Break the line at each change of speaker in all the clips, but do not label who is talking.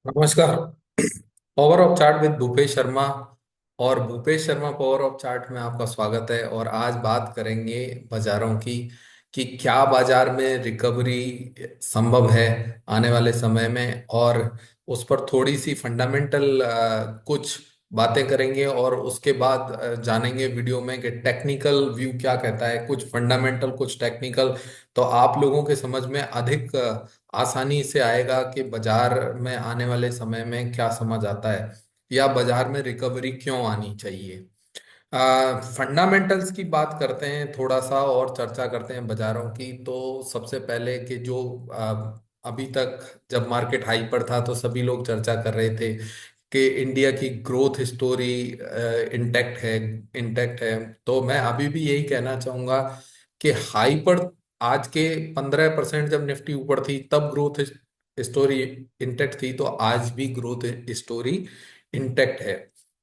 नमस्कार। Power of chart with Bhupesh Sharma. और Bhupesh Sharma power of chart में आपका स्वागत है। और आज बात करेंगे बाजारों की कि क्या बाजार में रिकवरी संभव है आने वाले समय में। और उस पर थोड़ी सी फंडामेंटल कुछ बातें करेंगे। और उसके बाद जानेंगे वीडियो में कि टेक्निकल व्यू क्या कहता है, कुछ फंडामेंटल कुछ टेक्निकल। तो आप लोगों के समझ में अधिक आसानी से आएगा कि बाजार में आने वाले समय में क्या समझ आता है या बाजार में रिकवरी क्यों आनी चाहिए। फंडामेंटल्स की बात करते हैं थोड़ा सा और चर्चा करते हैं बाजारों की। तो सबसे पहले कि जो अभी तक जब मार्केट हाई पर था तो सभी लोग चर्चा कर रहे थे कि इंडिया की ग्रोथ स्टोरी इंटैक्ट है। तो मैं अभी भी यही कहना चाहूंगा कि हाई पर आज के 15% जब निफ्टी ऊपर थी तब ग्रोथ स्टोरी इंटैक्ट थी, तो आज भी ग्रोथ स्टोरी इंटैक्ट है।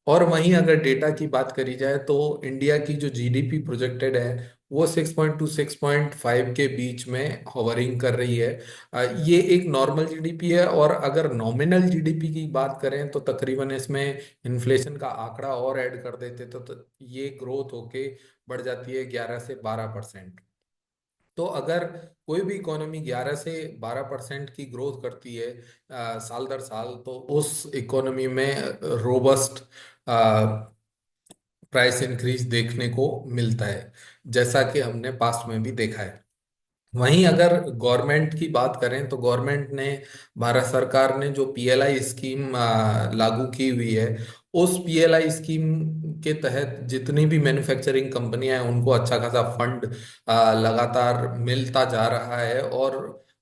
और वहीं अगर डेटा की बात करी जाए तो इंडिया की जो जीडीपी प्रोजेक्टेड है वो 6.2 6.5 के बीच में होवरिंग कर रही है। ये एक नॉर्मल जीडीपी है। और अगर नॉमिनल जीडीपी की बात करें तो तकरीबन इसमें इन्फ्लेशन का आंकड़ा और ऐड कर देते तो ये ग्रोथ होके बढ़ जाती है 11 से 12%। तो अगर कोई भी इकोनॉमी 11 से 12% की ग्रोथ करती है साल दर साल, तो उस इकोनॉमी में रोबस्ट प्राइस इंक्रीज देखने को मिलता है, जैसा कि हमने पास्ट में भी देखा है। वहीं अगर गवर्नमेंट की बात करें तो गवर्नमेंट ने, भारत सरकार ने जो पीएलआई स्कीम लागू की हुई है, उस पीएलआई स्कीम के तहत जितनी भी मैन्युफैक्चरिंग कंपनियां हैं उनको अच्छा खासा फंड लगातार मिलता जा रहा है। और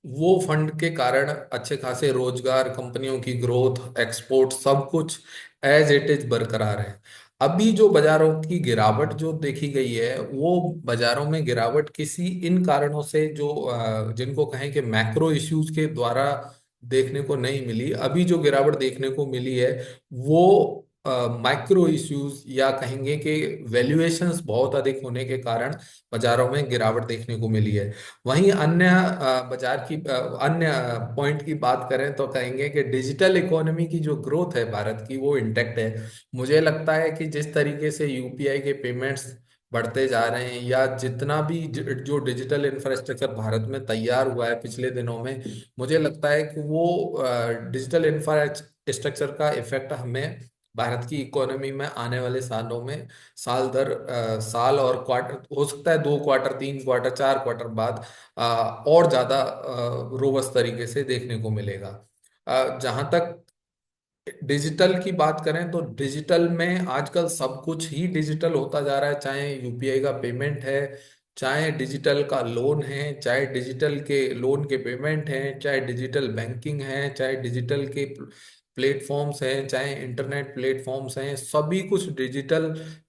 वो फंड के कारण अच्छे खासे रोजगार, कंपनियों की ग्रोथ, एक्सपोर्ट सब कुछ एज इट इज बरकरार है। अभी जो बाजारों की गिरावट जो देखी गई है वो बाजारों में गिरावट किसी इन कारणों से जो जिनको कहें कि मैक्रो इश्यूज के द्वारा देखने को नहीं मिली। अभी जो गिरावट देखने को मिली है वो माइक्रो इश्यूज या कहेंगे कि वैल्यूएशंस बहुत अधिक होने के कारण बाजारों में गिरावट देखने को मिली है। वहीं अन्य बाजार की अन्य पॉइंट की बात करें तो कहेंगे कि डिजिटल इकोनॉमी की जो ग्रोथ है भारत की वो इंटेक्ट है। मुझे लगता है कि जिस तरीके से यूपीआई के पेमेंट्स बढ़ते जा रहे हैं या जितना भी जो डिजिटल इंफ्रास्ट्रक्चर भारत में तैयार हुआ है पिछले दिनों में, मुझे लगता है कि वो डिजिटल इंफ्रास्ट्रक्चर का इफेक्ट हमें भारत की इकोनॉमी में आने वाले सालों में साल दर साल और क्वार्टर, हो सकता है 2 क्वार्टर, 3 क्वार्टर, 4 क्वार्टर बाद और ज्यादा रोबस्ट तरीके से देखने को मिलेगा। जहां तक डिजिटल की बात करें तो डिजिटल में आजकल सब कुछ ही डिजिटल होता जा रहा है, चाहे यूपीआई का पेमेंट है, चाहे डिजिटल का लोन है, चाहे डिजिटल के लोन के पेमेंट हैं, चाहे डिजिटल बैंकिंग है, चाहे डिजिटल के प्लेटफॉर्म्स हैं, चाहे इंटरनेट प्लेटफॉर्म्स हैं, सभी कुछ डिजिटल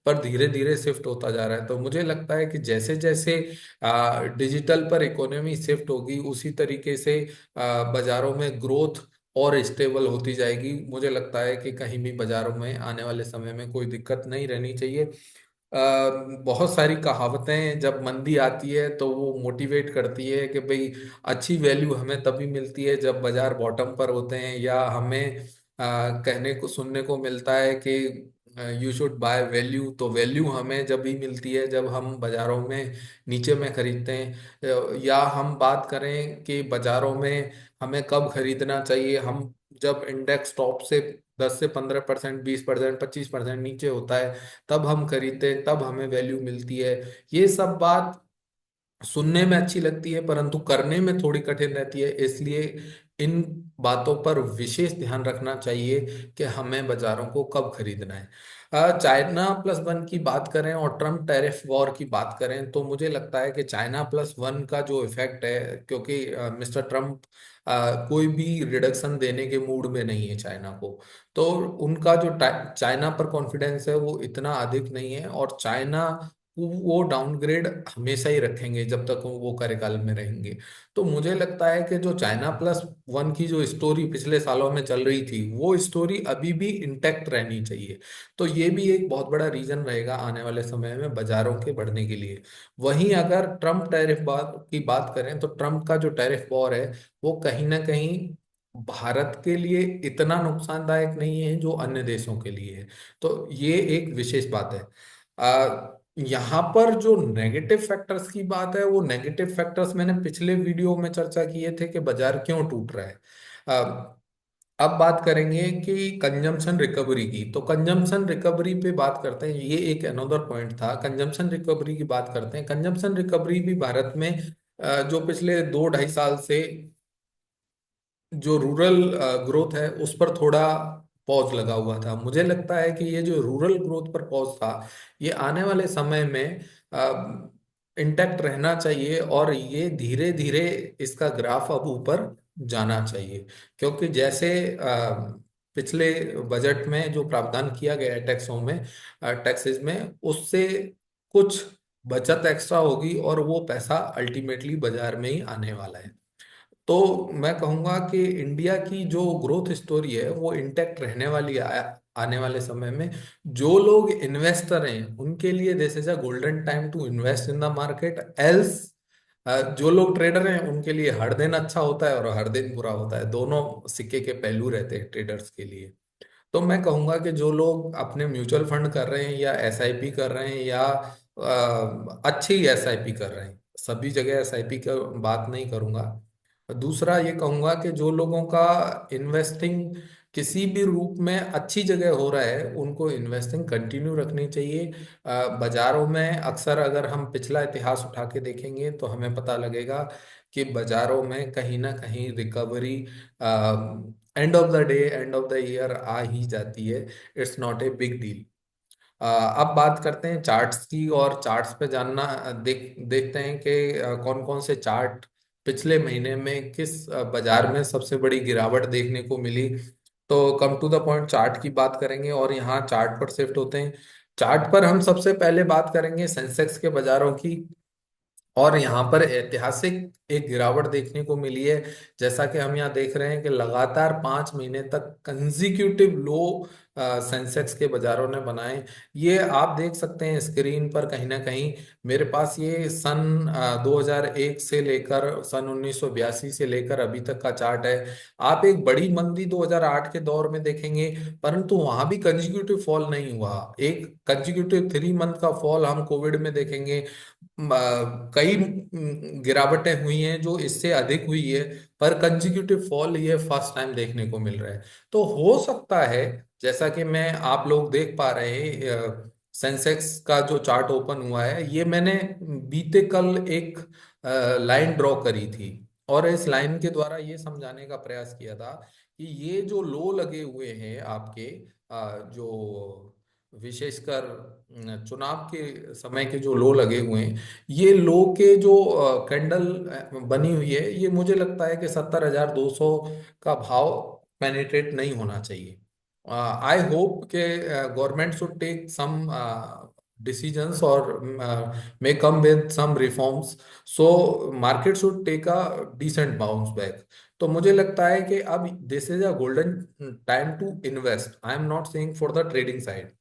पर धीरे धीरे शिफ्ट होता जा रहा है। तो मुझे लगता है कि जैसे जैसे डिजिटल पर इकोनॉमी शिफ्ट होगी उसी तरीके से बाजारों में ग्रोथ और स्टेबल होती जाएगी। मुझे लगता है कि कहीं भी बाजारों में आने वाले समय में कोई दिक्कत नहीं रहनी चाहिए। बहुत सारी कहावतें जब मंदी आती है तो वो मोटिवेट करती है कि भाई अच्छी वैल्यू हमें तभी मिलती है जब बाजार बॉटम पर होते हैं, या हमें कहने को सुनने को मिलता है कि यू शुड बाय वैल्यू। तो वैल्यू हमें जब भी मिलती है जब हम बाजारों में नीचे में खरीदते हैं। या हम बात करें कि बाजारों में हमें कब खरीदना चाहिए, हम जब इंडेक्स टॉप से 10 से 15%, 20%, 25% नीचे होता है तब हम खरीदते हैं, तब हमें वैल्यू मिलती है। ये सब बात सुनने में अच्छी लगती है परंतु करने में थोड़ी कठिन रहती है। इसलिए इन बातों पर विशेष ध्यान रखना चाहिए कि हमें बाजारों को कब खरीदना है। चाइना प्लस वन की बात करें और ट्रम्प टैरिफ वॉर की बात करें तो मुझे लगता है कि चाइना प्लस वन का जो इफेक्ट है, क्योंकि मिस्टर ट्रम्प कोई भी रिडक्शन देने के मूड में नहीं है चाइना को। तो उनका जो चाइना पर कॉन्फिडेंस है वो इतना अधिक नहीं है। और चाइना वो डाउनग्रेड हमेशा ही रखेंगे जब तक वो कार्यकाल में रहेंगे। तो मुझे लगता है कि जो चाइना प्लस वन की जो स्टोरी पिछले सालों में चल रही थी वो स्टोरी अभी भी इंटैक्ट रहनी चाहिए। तो ये भी एक बहुत बड़ा रीजन रहेगा आने वाले समय में बाजारों के बढ़ने के लिए। वहीं अगर ट्रम्प टैरिफ बात की बात करें तो ट्रम्प का जो टैरिफ वॉर है वो कहीं ना कहीं भारत के लिए इतना नुकसानदायक नहीं है जो अन्य देशों के लिए है। तो ये एक विशेष बात है। यहाँ पर जो नेगेटिव फैक्टर्स की बात है, वो नेगेटिव फैक्टर्स मैंने पिछले वीडियो में चर्चा किए थे कि बाजार क्यों टूट रहा है। अब बात करेंगे कि कंजम्पशन रिकवरी की। तो कंजम्पशन रिकवरी पे बात करते हैं, ये एक अनदर पॉइंट था। कंजम्पशन रिकवरी की बात करते हैं। कंजम्पशन रिकवरी भी भारत में जो पिछले 2 ढाई साल से जो रूरल ग्रोथ है उस पर थोड़ा पॉज लगा हुआ था। मुझे लगता है कि ये जो रूरल ग्रोथ पर पॉज था, ये आने वाले समय में इंटैक्ट रहना चाहिए, और ये धीरे धीरे इसका ग्राफ अब ऊपर जाना चाहिए। क्योंकि जैसे पिछले बजट में जो प्रावधान किया गया है टैक्सों में, टैक्सेस में, उससे कुछ बचत एक्स्ट्रा होगी और वो पैसा अल्टीमेटली बाजार में ही आने वाला है। तो मैं कहूंगा कि इंडिया की जो ग्रोथ स्टोरी है वो इंटैक्ट रहने वाली है आने वाले समय में। जो लोग इन्वेस्टर हैं उनके लिए this is a golden time to invest in the market. Else जो लोग ट्रेडर हैं उनके लिए हर दिन अच्छा होता है और हर दिन बुरा होता है। दोनों सिक्के के पहलू रहते हैं ट्रेडर्स के लिए। तो मैं कहूंगा कि जो लोग अपने म्यूचुअल फंड कर रहे हैं या एसआईपी कर रहे हैं या अच्छी एसआईपी कर रहे हैं, सभी जगह एसआईपी का बात नहीं करूंगा। दूसरा ये कहूंगा कि जो लोगों का इन्वेस्टिंग किसी भी रूप में अच्छी जगह हो रहा है उनको इन्वेस्टिंग कंटिन्यू रखनी चाहिए। बाजारों में अक्सर अगर हम पिछला इतिहास उठा के देखेंगे तो हमें पता लगेगा कि बाजारों में कहीं ना कहीं recovery end of the day, end of the year आ ही जाती है। It's not a big deal. अब बात करते हैं चार्ट्स की, और चार्ट्स पे जानना देखते हैं कि कौन कौन से चार्ट पिछले महीने में किस बाजार में सबसे बड़ी गिरावट देखने को मिली। तो come to the point chart की बात करेंगे और यहाँ चार्ट पर शिफ्ट होते हैं। चार्ट पर हम सबसे पहले बात करेंगे सेंसेक्स के बाजारों की। और यहाँ पर ऐतिहासिक एक गिरावट देखने को मिली है। जैसा कि हम यहाँ देख रहे हैं कि लगातार 5 महीने तक कंजिक्यूटिव लो सेंसेक्स के बाजारों ने बनाए। ये आप देख सकते हैं स्क्रीन पर कहीं ना कहीं। मेरे पास ये सन 2001 से लेकर सन 1982 से लेकर अभी तक का चार्ट है। आप एक बड़ी मंदी 2008 के दौर में देखेंगे, परंतु वहां भी कंजिक्यूटिव फॉल नहीं हुआ। एक कंजिक्यूटिव 3 मंथ का फॉल हम कोविड में देखेंगे। कई गिरावटें हुई हैं जो इससे अधिक हुई है, पर कंजिक्यूटिव फॉल ये फर्स्ट टाइम देखने को मिल रहा है। तो हो सकता है, जैसा कि मैं आप लोग देख पा रहे हैं, सेंसेक्स का जो चार्ट ओपन हुआ है, ये मैंने बीते कल एक लाइन ड्रॉ करी थी, और इस लाइन के द्वारा ये समझाने का प्रयास किया था कि ये जो लो लगे हुए हैं आपके, जो विशेषकर चुनाव के समय के जो लो लगे हुए हैं, ये लो के जो कैंडल बनी हुई है, ये मुझे लगता है कि 70,200 का भाव पेनिट्रेट नहीं होना चाहिए। आई होप के government should take some decisions or may come with some reforms, so market should take a decent bounce back। तो मुझे लगता है कि अब this is a golden time to invest. I am not saying for the trading side.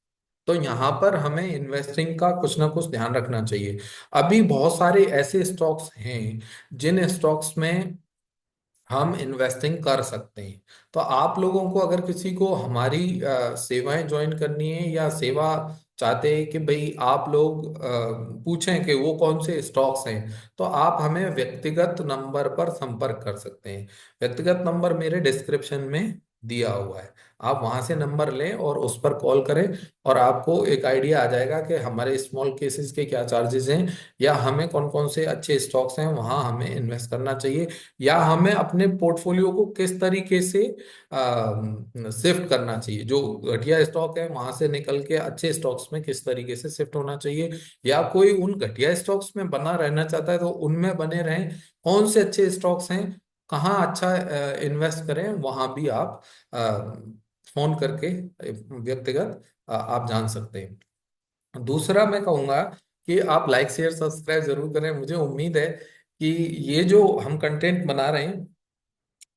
तो यहाँ पर हमें इन्वेस्टिंग का कुछ ना कुछ ध्यान रखना चाहिए। अभी बहुत सारे ऐसे स्टॉक्स हैं जिन स्टॉक्स में हम इन्वेस्टिंग कर सकते हैं। तो आप लोगों को अगर किसी को हमारी सेवाएं ज्वाइन करनी है या सेवा चाहते हैं कि भाई आप लोग पूछें कि वो कौन से स्टॉक्स हैं, तो आप हमें व्यक्तिगत नंबर पर संपर्क कर सकते हैं। व्यक्तिगत नंबर मेरे डिस्क्रिप्शन में दिया हुआ है। आप वहां से नंबर लें और उस पर कॉल करें, और आपको एक आइडिया आ जाएगा कि हमारे स्मॉल केसेस के क्या चार्जेस हैं, या हमें कौन कौन से अच्छे स्टॉक्स हैं वहां हमें इन्वेस्ट करना चाहिए, या हमें अपने पोर्टफोलियो को किस तरीके से शिफ्ट करना चाहिए। जो घटिया स्टॉक है वहां से निकल के अच्छे स्टॉक्स में किस तरीके से शिफ्ट होना चाहिए, या कोई उन घटिया स्टॉक्स में बना रहना चाहता है तो उनमें बने रहें। कौन से अच्छे स्टॉक्स हैं, कहाँ अच्छा इन्वेस्ट करें, वहां भी आप फोन करके व्यक्तिगत आप जान सकते हैं। दूसरा मैं कहूंगा कि आप लाइक शेयर सब्सक्राइब जरूर करें। मुझे उम्मीद है कि ये जो हम कंटेंट बना रहे हैं,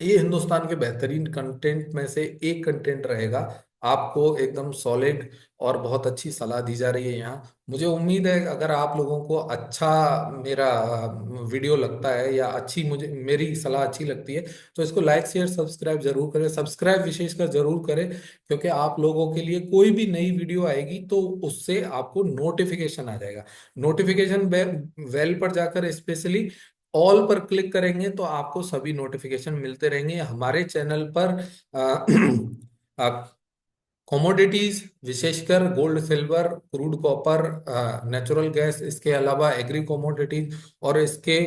ये हिंदुस्तान के बेहतरीन कंटेंट में से एक कंटेंट रहेगा। आपको एकदम सॉलिड और बहुत अच्छी सलाह दी जा रही है यहाँ। मुझे उम्मीद है कि अगर आप लोगों को अच्छा मेरा वीडियो लगता है या अच्छी मुझे मेरी सलाह अच्छी लगती है, तो इसको लाइक शेयर सब्सक्राइब जरूर करें। सब्सक्राइब विशेषकर जरूर करें, क्योंकि आप लोगों के लिए कोई भी नई वीडियो आएगी तो उससे आपको नोटिफिकेशन आ जाएगा। नोटिफिकेशन वेल पर जाकर स्पेशली ऑल पर क्लिक करेंगे तो आपको सभी नोटिफिकेशन मिलते रहेंगे हमारे चैनल पर। आप कमोडिटीज, विशेषकर gold silver crude copper natural gas, इसके अलावा एग्री कमोडिटीज और इसके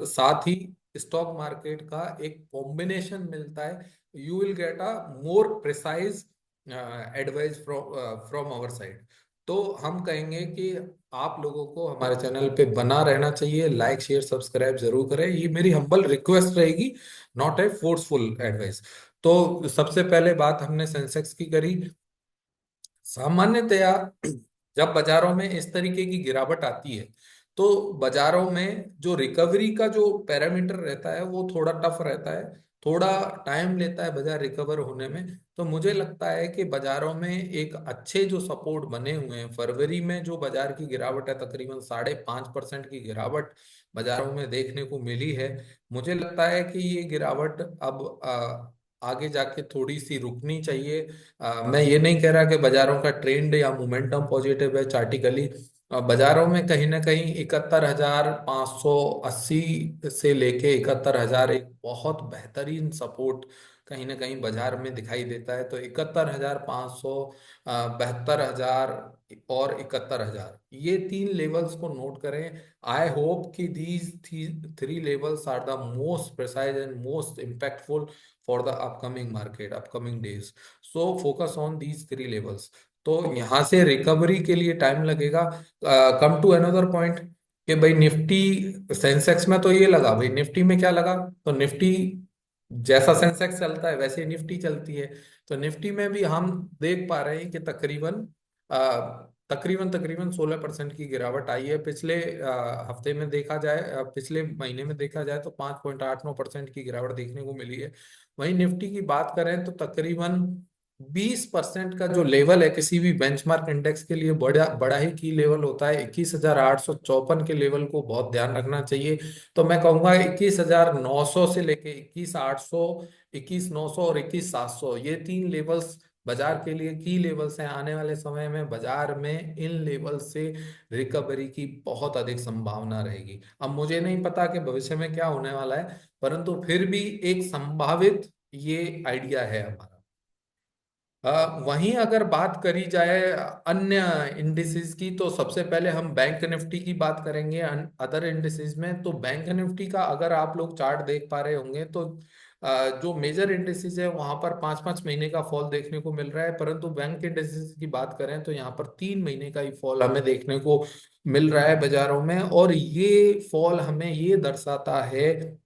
साथ ही स्टॉक मार्केट का एक कॉम्बिनेशन मिलता है। You will get a more precise advice from from our side. तो हम कहेंगे कि आप लोगों को हमारे चैनल पे बना रहना चाहिए, लाइक शेयर सब्सक्राइब जरूर करें, ये मेरी हम्बल रिक्वेस्ट रहेगी, नॉट ए फोर्सफुल एडवाइस। तो सबसे पहले बात हमने सेंसेक्स की करी। सामान्यतया जब बाजारों में इस तरीके की गिरावट आती है तो बाजारों में जो रिकवरी का जो पैरामीटर रहता है वो थोड़ा टफ रहता है, थोड़ा टाइम लेता है बाजार रिकवर होने में। तो मुझे लगता है कि बाजारों में एक अच्छे जो सपोर्ट बने हुए हैं, फरवरी में जो बाजार की गिरावट है तकरीबन 5.5% की गिरावट बाजारों में देखने को मिली है। मुझे लगता है कि ये गिरावट अब आगे जाके थोड़ी सी रुकनी चाहिए। मैं ये नहीं कह रहा कि बाजारों का ट्रेंड या मोमेंटम पॉजिटिव है चार्टिकली। बाजारों में कहीं ना कहीं 71,580 से लेके 71,000 एक बहुत बेहतरीन सपोर्ट कहीं ना कहीं बाजार में दिखाई देता है। तो 71,500, 72,000 और 71,000, ये तीन लेवल्स को नोट करें। आई होप कि these three levels are the most precise and most impactful for the upcoming market, upcoming days. So focus on these three levels. तो यहाँ से रिकवरी के लिए टाइम लगेगा। कम टू अनदर पॉइंट कि भाई निफ्टी, सेंसेक्स में तो ये लगा, भाई निफ्टी में क्या लगा? तो निफ्टी जैसा सेंसेक्स चलता है वैसे ही निफ्टी चलती है। तो निफ्टी में भी हम देख पा रहे हैं कि तकरीबन तकरीबन 16% की गिरावट आई है। पिछले हफ्ते में देखा जाए, पिछले महीने में देखा जाए तो 5.89% की गिरावट देखने को मिली है। वहीं निफ्टी की बात करें तो तकरीबन 20% का जो लेवल है किसी भी बेंचमार्क इंडेक्स के लिए बड़ा बड़ा ही की लेवल होता है। 21,854 के लेवल को बहुत ध्यान रखना चाहिए। तो मैं कहूंगा 21,900 से लेके 21,800, 21,900 और 21,700, ये तीन लेवल्स बाजार के लिए की लेवल्स हैं। आने वाले समय में बाजार में इन लेवल से रिकवरी की बहुत अधिक संभावना रहेगी। अब मुझे नहीं पता कि भविष्य में क्या होने वाला है, परंतु फिर भी एक संभावित ये आइडिया है हमारा। वहीं अगर बात करी जाए अन्य इंडिसेस की, तो सबसे पहले हम बैंक निफ्टी की बात करेंगे। अदर इंडिसेस में तो बैंक निफ्टी का अगर आप लोग चार्ट देख पा रहे होंगे तो जो मेजर इंडिसेस है वहां पर 5-5 महीने का फॉल देखने को मिल रहा है, परंतु बैंक इंडिसेस की बात करें तो यहाँ पर 3 महीने का ही फॉल हमें देखने को मिल रहा है बाजारों में। और ये फॉल हमें ये दर्शाता है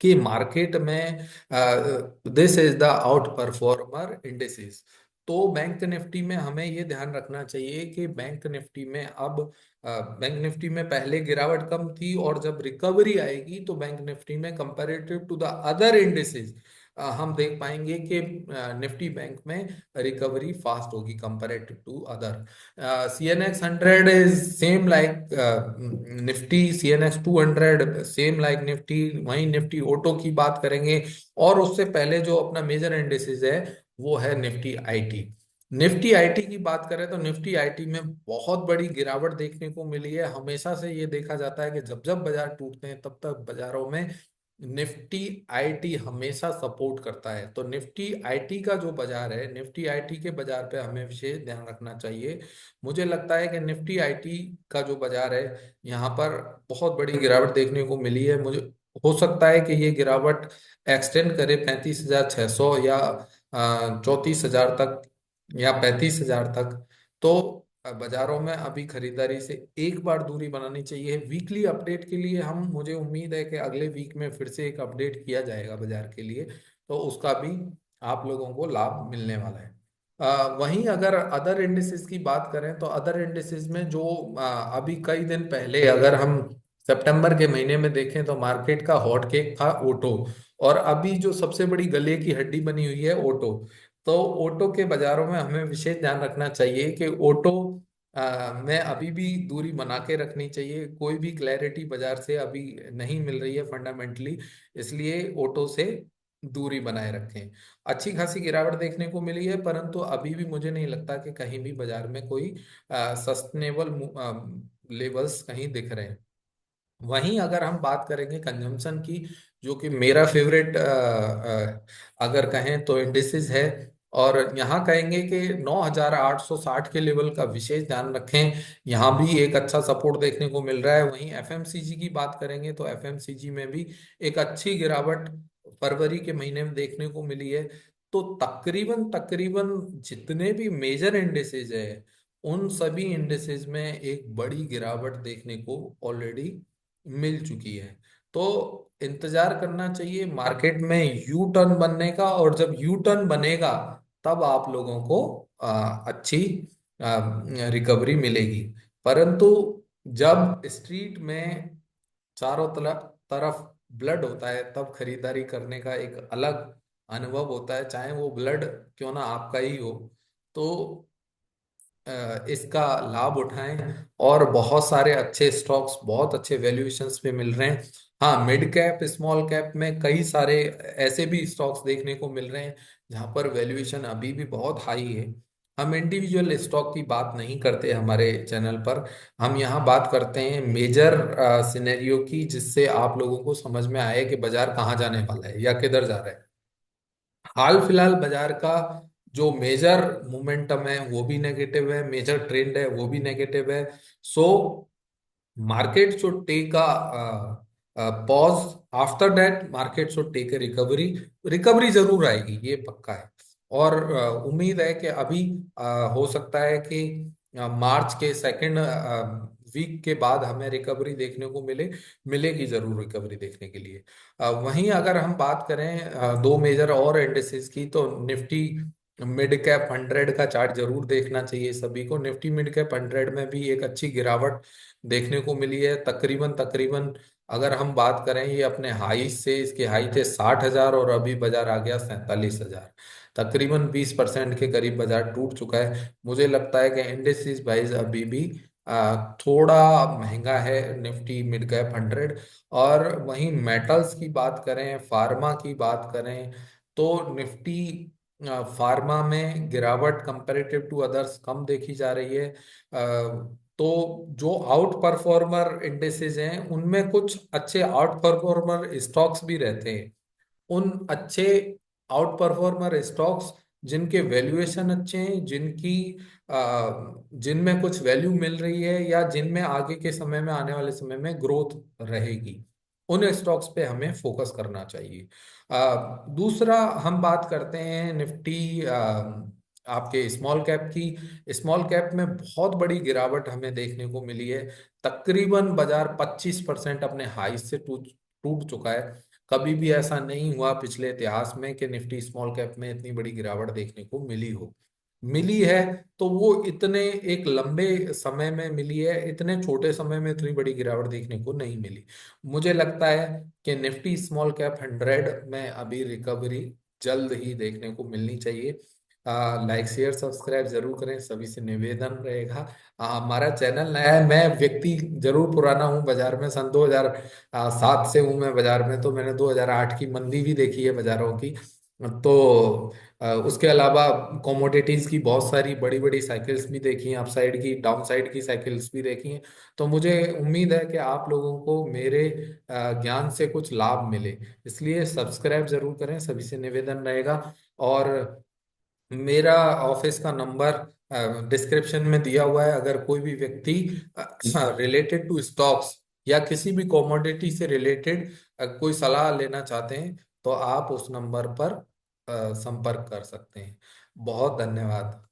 कि मार्केट में this is the out performer indices. तो बैंक निफ्टी में हमें ये ध्यान रखना चाहिए कि बैंक निफ्टी में अब बैंक निफ्टी में पहले गिरावट कम थी, और जब रिकवरी आएगी तो बैंक निफ्टी में comparative to the other indices हम देख पाएंगे कि निफ्टी बैंक में रिकवरी फास्ट होगी comparative to other. CNX 100 is same like Nifty, CNX 200 same like Nifty. वहीं निफ्टी ऑटो की बात करेंगे, और उससे पहले जो अपना मेजर इंडिसेस है वो है निफ्टी आईटी। निफ्टी आईटी की बात करें तो निफ्टी आईटी में बहुत बड़ी गिरावट देखने को मिली है। हमेशा से ये देखा जाता है कि जब जब बाजार टूटते हैं तब तक बाजारों में निफ्टी आईटी हमेशा सपोर्ट करता है। तो निफ्टी आईटी का जो बाजार है, निफ्टी आईटी के बाजार पे हमें विशेष ध्यान रखना चाहिए। मुझे लगता है कि निफ्टी आईटी का जो बाजार है यहाँ पर बहुत बड़ी गिरावट देखने को मिली है। मुझे हो सकता है कि ये गिरावट एक्सटेंड करे 35,600 या 34,000 तक या 35,000 तक। तो बाजारों में अभी खरीदारी से एक बार दूरी बनानी चाहिए। वीकली अपडेट के लिए हम, मुझे उम्मीद है कि अगले वीक में फिर से एक अपडेट किया जाएगा बाजार के लिए, तो उसका भी आप लोगों को लाभ मिलने वाला है। वहीं अगर अदर इंडिसेस की बात करें तो अदर इंडिसेस में जो अभी कई दिन पहले अगर हम सितंबर के महीने में देखें तो मार्केट का हॉट केक था ऑटो, और अभी जो सबसे बड़ी गले की हड्डी बनी हुई है ऑटो। तो ऑटो के बाजारों में हमें विशेष ध्यान रखना चाहिए कि ऑटो में अभी भी दूरी बना के रखनी चाहिए। कोई भी क्लैरिटी बाजार से अभी नहीं मिल रही है फंडामेंटली, इसलिए ऑटो से दूरी बनाए रखें। अच्छी खासी गिरावट देखने को मिली है, परंतु अभी भी मुझे नहीं लगता कि कहीं भी बाजार में कोई सस्टेनेबल लेवल्स कहीं दिख रहे हैं। वहीं अगर हम बात करेंगे कंजम्पशन की, जो कि मेरा फेवरेट अगर कहें तो इंडिसेस है, और यहाँ कहेंगे कि 9,860 के लेवल का विशेष ध्यान रखें। यहाँ भी एक अच्छा सपोर्ट देखने को मिल रहा है। वहीं एफएमसीजी की बात करेंगे तो एफएमसीजी में भी एक अच्छी गिरावट फरवरी के महीने में देखने को मिली है। तो तकरीबन तकरीबन जितने भी मेजर इंडिसेस है, उन सभी इंडिसेस में एक बड़ी गिरावट देखने को ऑलरेडी मिल चुकी है। तो इंतजार करना चाहिए मार्केट में यू टर्न बनने का, और जब यू टर्न बनेगा तब आप लोगों को अच्छी रिकवरी मिलेगी। परंतु जब स्ट्रीट में चारों तरफ तरफ ब्लड होता है, तब खरीदारी करने का एक अलग अनुभव होता है, चाहे वो ब्लड क्यों ना आपका ही हो। तो इसका लाभ उठाएं, और बहुत सारे अच्छे स्टॉक्स बहुत अच्छे वैल्यूएशंस पे मिल रहे हैं। हाँ, मिड कैप स्मॉल कैप में कई सारे ऐसे भी स्टॉक्स देखने को मिल रहे हैं जहां पर वैल्यूएशन अभी भी बहुत हाई है। हम इंडिविजुअल स्टॉक की बात नहीं करते हमारे चैनल पर, हम यहाँ बात करते हैं मेजर सिनेरियो की, जिससे आप लोगों को समझ में आए कि बाजार कहाँ जाने वाला है या किधर जा रहा है। हाल फिलहाल बाजार का जो मेजर मोमेंटम है वो भी नेगेटिव है, मेजर ट्रेंड है वो भी नेगेटिव है। So market should take a pause, after that market should take a recovery. Recovery जरूर आएगी, ये पक्का है। और उम्मीद है कि अभी हो सकता है कि मार्च के सेकंड वीक के बाद हमें रिकवरी देखने को मिलेगी जरूर रिकवरी देखने के लिए। वहीं अगर हम बात करें दो मेजर और इंडिसेस की, तो निफ्टी मिड कैप 100 का चार्ट जरूर देखना चाहिए सभी को। निफ्टी मिड कैप 100 में भी एक अच्छी गिरावट देखने को मिली है। तकरीबन तकरीबन अगर हम बात करें, ये अपने हाई से, इसके हाई थे 60,000 और अभी बाजार आ गया 47,000। तकरीबन 20% के करीब बाजार टूट चुका है। मुझे लगता है कि इंडेक्स वाइज अभी भी थोड़ा महंगा है निफ्टी मिड कैप 100। और वहीं मेटल्स की बात करें, फार्मा की बात करें, तो निफ्टी फार्मा में गिरावट कंपैरेटिव टू अदर्स कम देखी जा रही है। तो जो आउट परफॉर्मर इंडेसेस हैं उनमें कुछ अच्छे आउट परफॉर्मर स्टॉक्स भी रहते हैं। उन अच्छे आउट परफॉर्मर स्टॉक्स जिनके वैल्यूएशन अच्छे हैं, जिनमें कुछ वैल्यू मिल रही है, या जिनमें आगे के समय में, आने वाले समय में ग्रोथ रहेगी, उन स्टॉक्स पे हमें फोकस करना चाहिए। दूसरा हम बात करते हैं निफ्टी आपके स्मॉल कैप की। स्मॉल कैप में बहुत बड़ी गिरावट हमें देखने को मिली है। तकरीबन बाजार 25% अपने हाई से टूट टूट चुका है। कभी भी ऐसा नहीं हुआ पिछले इतिहास में कि निफ्टी स्मॉल कैप में इतनी बड़ी गिरावट देखने को मिली हो। मिली है तो वो इतने एक लंबे समय में मिली है, इतने छोटे समय में इतनी बड़ी गिरावट देखने को नहीं मिली। मुझे लगता है कि निफ्टी स्मॉल कैप 100 में अभी रिकवरी जल्द ही देखने को मिलनी चाहिए। लाइक शेयर सब्सक्राइब जरूर करें, सभी से निवेदन रहेगा। हमारा चैनल नया है, मैं व्यक्ति जरूर पुराना हूँ बाजार में, सन 2007 से हूँ मैं बाजार में, तो मैंने 2008 की मंदी भी देखी है बाजारों की। तो उसके अलावा कमोडिटीज की बहुत सारी बड़ी बड़ी साइकिल्स भी देखी हैं, अपसाइड की डाउन साइड की साइकिल्स भी देखी हैं। तो मुझे उम्मीद है कि आप लोगों को मेरे ज्ञान से कुछ लाभ मिले, इसलिए सब्सक्राइब जरूर करें, सभी से निवेदन रहेगा। और मेरा ऑफिस का नंबर डिस्क्रिप्शन में दिया हुआ है। अगर कोई भी व्यक्ति रिलेटेड टू स्टॉक्स या किसी भी कमोडिटी से रिलेटेड कोई सलाह लेना चाहते हैं, तो आप उस नंबर पर संपर्क कर सकते हैं। बहुत धन्यवाद।